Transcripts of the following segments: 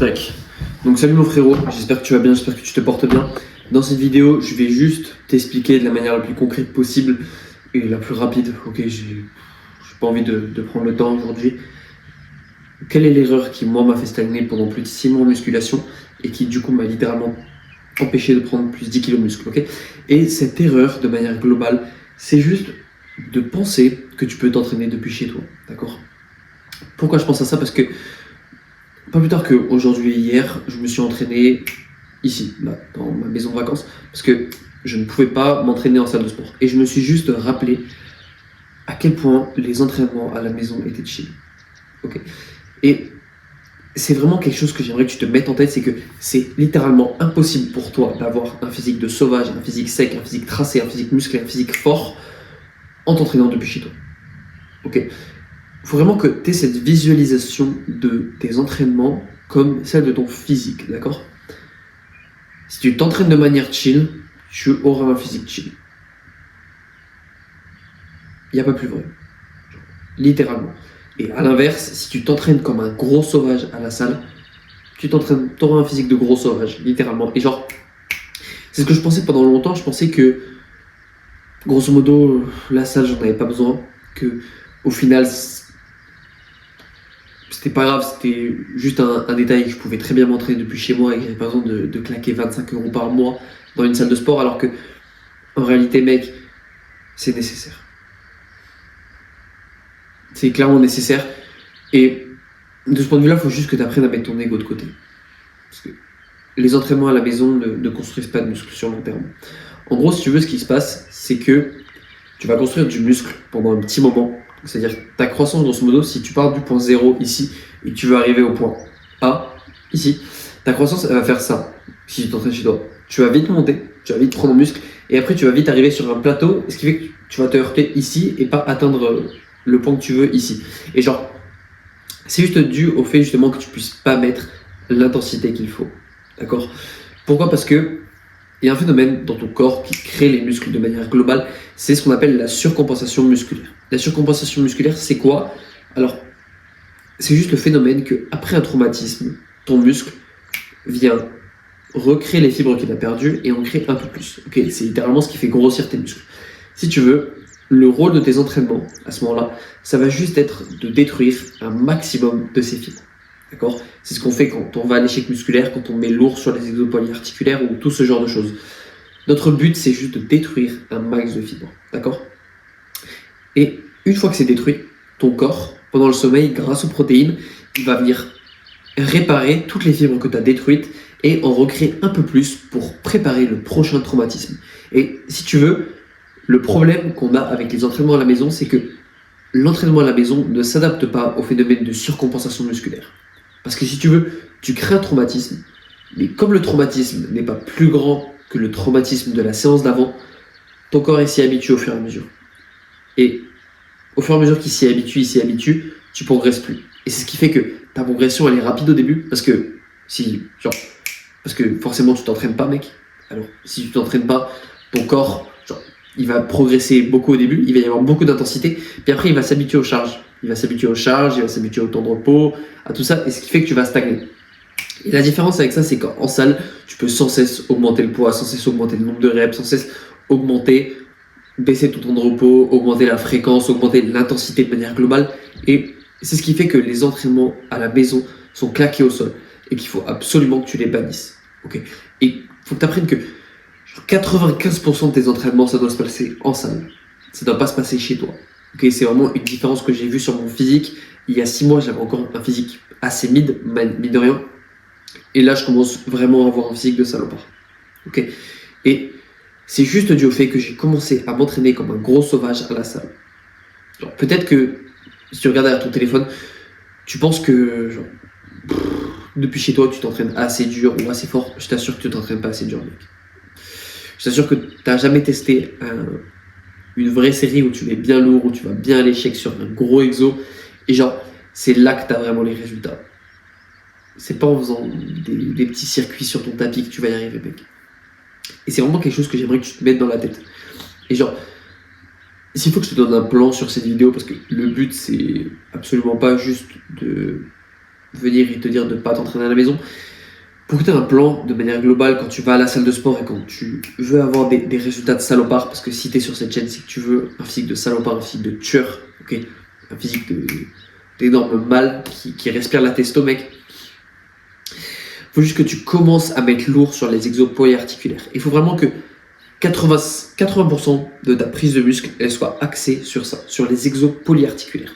Tac. Donc salut mon frérot, j'espère que tu vas bien, j'espère que tu te portes bien. Dans cette vidéo, je vais juste t'expliquer de la manière la plus concrète possible et la plus rapide. Ok, j'ai pas envie de prendre le temps aujourd'hui. Quelle est l'erreur qui moi m'a fait stagner pendant plus de 6 mois en musculation et qui du coup m'a littéralement empêché de prendre plus de 10 kg de muscle, ok? Et cette erreur, de manière globale, c'est juste de penser que tu peux t'entraîner depuis chez toi, d'accord? Pourquoi je pense à ça? Parce que pas plus tard qu'aujourd'hui et hier, je me suis entraîné ici, là, dans ma maison de vacances, parce que je ne pouvais pas m'entraîner en salle de sport. Et je me suis juste rappelé à quel point les entraînements à la maison étaient chill. Ok. Et c'est vraiment quelque chose que j'aimerais que tu te mettes en tête, c'est que c'est littéralement impossible pour toi d'avoir un physique de sauvage, un physique sec, un physique tracé, un physique musclé, un physique fort en t'entraînant depuis chez toi. Ok. Il faut vraiment que tu aies cette visualisation de tes entraînements comme celle de ton physique, d'accord? Si tu t'entraînes de manière chill, tu auras un physique chill. Il n'y a pas plus vrai. Littéralement. Et à l'inverse, si tu t'entraînes comme un gros sauvage à la salle, tu auras un physique de gros sauvage, littéralement. Et genre, c'est ce que je pensais pendant longtemps, je pensais que, grosso modo, la salle, j'en avais pas besoin, que au final, c'était pas grave, c'était juste un détail que je pouvais très bien m'entraîner depuis chez moi et que j'avais pas besoin de claquer 25 € par mois dans une salle de sport, alors que, en réalité, mec, c'est nécessaire. C'est clairement nécessaire. Et de ce point de vue-là, il faut juste que tu apprennes à mettre ton ego de côté. Parce que les entraînements à la maison ne construisent pas de muscle sur long terme. En gros, si tu veux, ce qui se passe, c'est que tu vas construire du muscle pendant un petit moment. C'est-à-dire ta croissance, grosso modo, si tu pars du point 0 ici et tu veux arriver au point A ici, ta croissance, elle va faire ça. Si tu t'entraînes chez toi, tu vas vite monter, tu vas vite prendre en muscle et après tu vas vite arriver sur un plateau, ce qui fait que tu vas te heurter ici et pas atteindre le point que tu veux ici. Et genre, c'est juste dû au fait justement que tu puisses pas mettre l'intensité qu'il faut. D'accord? Pourquoi? Parce que il y a un phénomène dans ton corps qui crée les muscles de manière globale, c'est ce qu'on appelle la surcompensation musculaire. La surcompensation musculaire, c'est quoi? Alors, c'est juste le phénomène qu'après un traumatisme, ton muscle vient recréer les fibres qu'il a perdues et en créer un peu plus. Okay, c'est littéralement ce qui fait grossir tes muscles. Si tu veux, le rôle de tes entraînements, à ce moment-là, ça va juste être de détruire un maximum de ces fibres. D'accord? C'est ce qu'on fait quand on va à l'échec musculaire, quand on met lourd sur les exos polyarticulaires ou tout ce genre de choses. Notre but, c'est juste de détruire un max de fibres. D'accord? Et une fois que c'est détruit, ton corps, pendant le sommeil, grâce aux protéines, il va venir réparer toutes les fibres que tu as détruites et en recréer un peu plus pour préparer le prochain traumatisme. Et si tu veux, le problème qu'on a avec les entraînements à la maison, c'est que l'entraînement à la maison ne s'adapte pas au phénomène de surcompensation musculaire. Parce que si tu veux, tu crées un traumatisme, mais comme le traumatisme n'est pas plus grand que le traumatisme de la séance d'avant, ton corps s'y habitue au fur et à mesure. Et au fur et à mesure qu'il s'y habitue, tu progresses plus. Et c'est ce qui fait que ta progression, elle est rapide au début, parce que forcément tu t'entraînes pas, mec. Alors, si tu t'entraînes pas, ton corps, il va progresser beaucoup au début, il va y avoir beaucoup d'intensité, puis après il va s'habituer aux charges. Il va s'habituer aux charges, il va s'habituer au temps de repos, à tout ça, et ce qui fait que tu vas stagner. Et la différence avec ça, c'est qu'en salle, tu peux sans cesse augmenter le poids, sans cesse augmenter le nombre de reps, sans cesse baisser ton temps de repos, augmenter la fréquence, augmenter l'intensité de manière globale. Et c'est ce qui fait que les entraînements à la maison sont claqués au sol et qu'il faut absolument que tu les bannisses. Okay? Et il faut que tu apprennes que 95% de tes entraînements, ça doit se passer en salle. Ça ne doit pas se passer chez toi. Okay, c'est vraiment une différence que j'ai vue sur mon physique. Il y a 6 mois, j'avais encore un physique assez mine de rien. Et là, je commence vraiment à avoir un physique de salopard. Okay. Et c'est juste dû au fait que j'ai commencé à m'entraîner comme un gros sauvage à la salle. Genre, peut-être que si tu regardes derrière ton téléphone, tu penses que depuis chez toi, tu t'entraînes assez dur ou assez fort. Je t'assure que tu t'entraînes pas assez dur, mec. Je t'assure que tu n'as jamais testé une vraie série où tu mets bien lourd, où tu vas bien à l'échec sur un gros exo. Et genre, c'est là que tu as vraiment les résultats. C'est pas en faisant des petits circuits sur ton tapis que tu vas y arriver, mec. Et c'est vraiment quelque chose que j'aimerais que tu te mettes dans la tête. Et genre, s'il faut que je te donne un plan sur cette vidéo, parce que le but, c'est absolument pas juste de venir et te dire de ne pas t'entraîner à la maison. Pour que tu aies un plan de manière globale quand tu vas à la salle de sport et quand tu veux avoir des résultats de salopard, parce que si tu es sur cette chaîne, c'est que tu veux un physique de salopard, un physique de tueur, ok, un physique d'énorme mâle qui respire la testo, mec. Faut juste que tu commences à mettre lourd sur les exos polyarticulaires. Il faut vraiment que 80% de ta prise de muscle, elle soit axée sur ça, sur les exos polyarticulaires.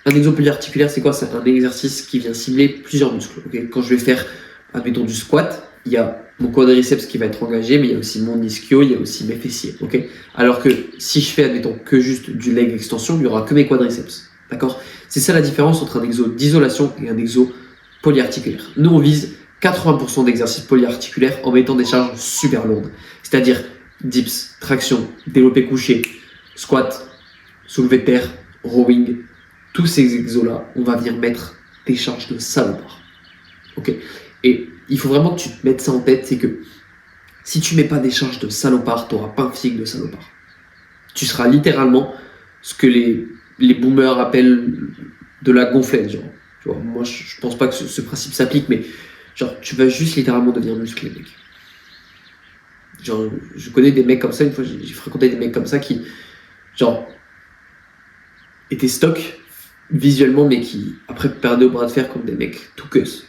Un exo polyarticulaire, c'est quoi? C'est un exercice qui vient cibler plusieurs muscles. Okay, quand je vais faire, admettons, du squat, il y a mon quadriceps qui va être engagé, mais il y a aussi mon ischio, il y a aussi mes fessiers. Okay, alors que si je fais, admettons, que juste du leg extension, il n'y aura que mes quadriceps. D'accord? C'est ça la différence entre un exo d'isolation et un exo polyarticulaire. Nous, on vise 80% d'exercices polyarticulaires en mettant des charges super lourdes. C'est-à-dire dips, traction, développé couché, squat, soulevé de terre, rowing. Tous ces exos-là, on va venir mettre des charges de salopard. Ok? Et il faut vraiment que tu te mettes ça en tête, c'est que si tu mets pas des charges de salopard, tu n'auras pas un physique de salopard. Tu seras littéralement ce que les boomers appellent de la gonflette, genre. Tu vois, moi, je pense pas que ce principe s'applique, mais genre, tu vas juste littéralement devenir musclé, mec. Genre, je connais des mecs comme ça, une fois j'ai fréquenté des mecs comme ça qui, genre, étaient stock visuellement, mais qui, après, perdaient au bras de fer comme des mecs tout queus.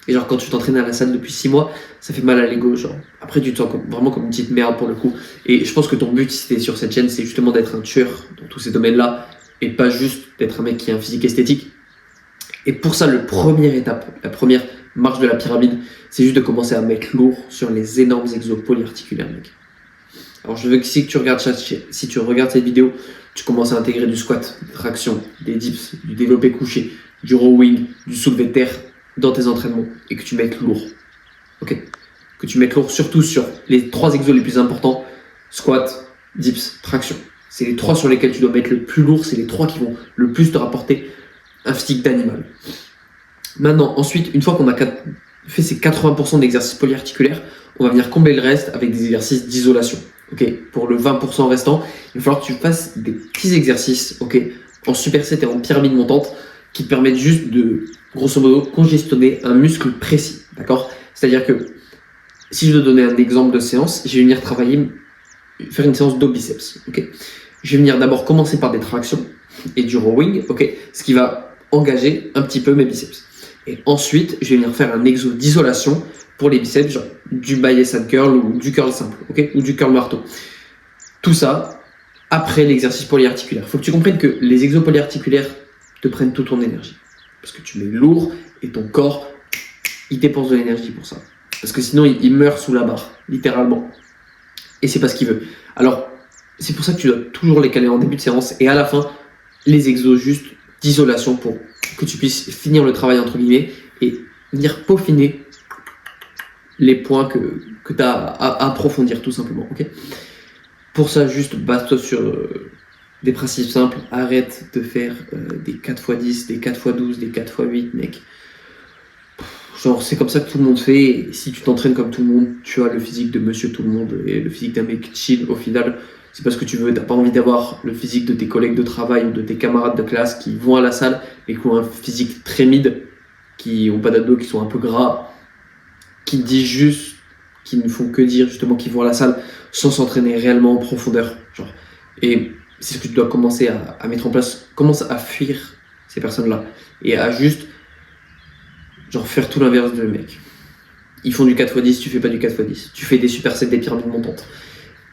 Et genre, quand tu t'entraînes à la salle depuis 6 mois, ça fait mal à l'ego, genre. Après, tu te sens vraiment comme une petite merde pour le coup. Et je pense que ton but, si t'es sur cette chaîne, c'est justement d'être un tueur dans tous ces domaines-là, et pas juste d'être un mec qui a un physique esthétique. Et pour ça, la première étape, la première marche de la pyramide, c'est juste de commencer à mettre lourd sur les énormes exos polyarticulaires, mec. Alors je veux que si tu regardes cette vidéo, tu commences à intégrer du squat, des tractions, des dips, du développé couché, du rowing, du soulevé de terre dans tes entraînements et que tu mettes lourd. Ok? Que tu mettes lourd surtout sur les 3 exos les plus importants, squat, dips, traction. C'est les 3 sur lesquels tu dois mettre le plus lourd, c'est les 3 qui vont le plus te rapporter un physique d'animal. Maintenant, ensuite, une fois qu'on a fait ces 80% d'exercices polyarticulaires, on va venir combler le reste avec des exercices d'isolation. Okay, pour le 20% restant, il va falloir que tu fasses des petits exercices, okay, en superset et en pyramide montante qui te permettent juste de, grosso modo, congestionner un muscle précis. D'accord? C'est-à-dire que si je dois donner un exemple de séance, je vais venir faire une séance dos biceps. Okay, je vais venir d'abord commencer par des tractions et du rowing, okay, ce qui va engager un petit peu mes biceps. Et ensuite, je vais venir faire un exo d'isolation pour les biceps, genre du biceps and curl ou du curl simple, okay, ou du curl marteau. Tout ça après l'exercice polyarticulaire. Il faut que tu comprennes que les exos polyarticulaires te prennent toute ton énergie. Parce que tu mets lourd et ton corps, il dépense de l'énergie pour ça. Parce que sinon, il meurt sous la barre, littéralement. Et c'est pas ce qu'il veut. Alors, c'est pour ça que tu dois toujours les caler en début de séance et à la fin, les exos juste d'isolation pour que tu puisses finir le travail entre guillemets et venir peaufiner les points que tu as à approfondir tout simplement. Okay, pour ça, juste base-toi sur des principes simples. Arrête de faire des 4x10, des 4x12, des 4x8, mec. Genre, c'est comme ça que tout le monde fait. Et si tu t'entraînes comme tout le monde, tu as le physique de monsieur tout le monde et le physique d'un mec chill. Au final, c'est parce que tu veux, t'as pas envie d'avoir le physique de tes collègues de travail ou de tes camarades de classe qui vont à la salle et qui ont un physique très mid, qui ont pas d'abdos, qui sont un peu gras, qui disent juste, qui ne font que dire justement qu'ils vont à la salle sans s'entraîner réellement en profondeur. Genre. Et c'est ce que tu dois commencer à mettre en place. Commence à fuir ces personnes-là et à juste genre faire tout l'inverse de mec. Ils font du 4x10, tu fais pas du 4x10. Tu fais des supersets, des pyramides montantes.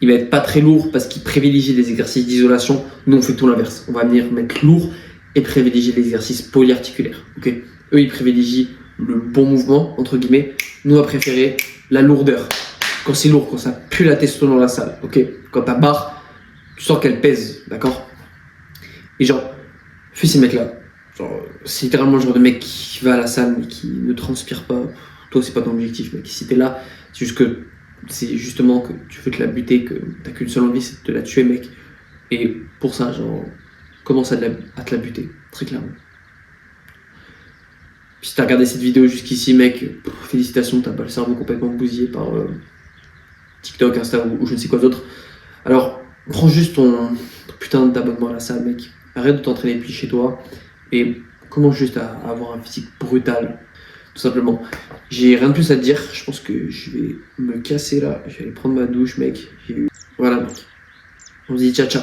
Ils mettent pas très lourd parce qu'ils privilégient des exercices d'isolation. Nous, on fait tout l'inverse. On va venir mettre lourd et privilégier les exercices polyarticulaires. Okay, eux, ils privilégient le bon mouvement, entre guillemets. Nous, on va préférer la lourdeur. Quand c'est lourd, quand ça pue la testo dans la salle. Okay, quand ta barre, tu sens qu'elle pèse. D'accord? Et genre, fais ces mecs-là. Genre, c'est littéralement le genre de mec qui va à la salle mais qui ne transpire pas. Toi, c'est pas ton objectif, mec. Si t'es là, c'est juste que c'est justement que tu veux te la buter, que t'as qu'une seule envie, c'est de te la tuer, mec. Et pour ça, genre, commence à te la buter, très clairement. Puis si t'as regardé cette vidéo jusqu'ici, mec, félicitations, t'as pas le cerveau complètement bousillé par TikTok, Insta ou je ne sais quoi d'autre. Alors, prends juste ton putain d'abonnement à la salle, mec. Arrête de t'entraîner depuis chez toi et Commence juste à avoir un physique brutal, tout simplement. J'ai rien de plus à te dire. Je pense que je vais me casser là. Je vais aller prendre ma douche, mec. Voilà, mec. On se dit ciao, ciao.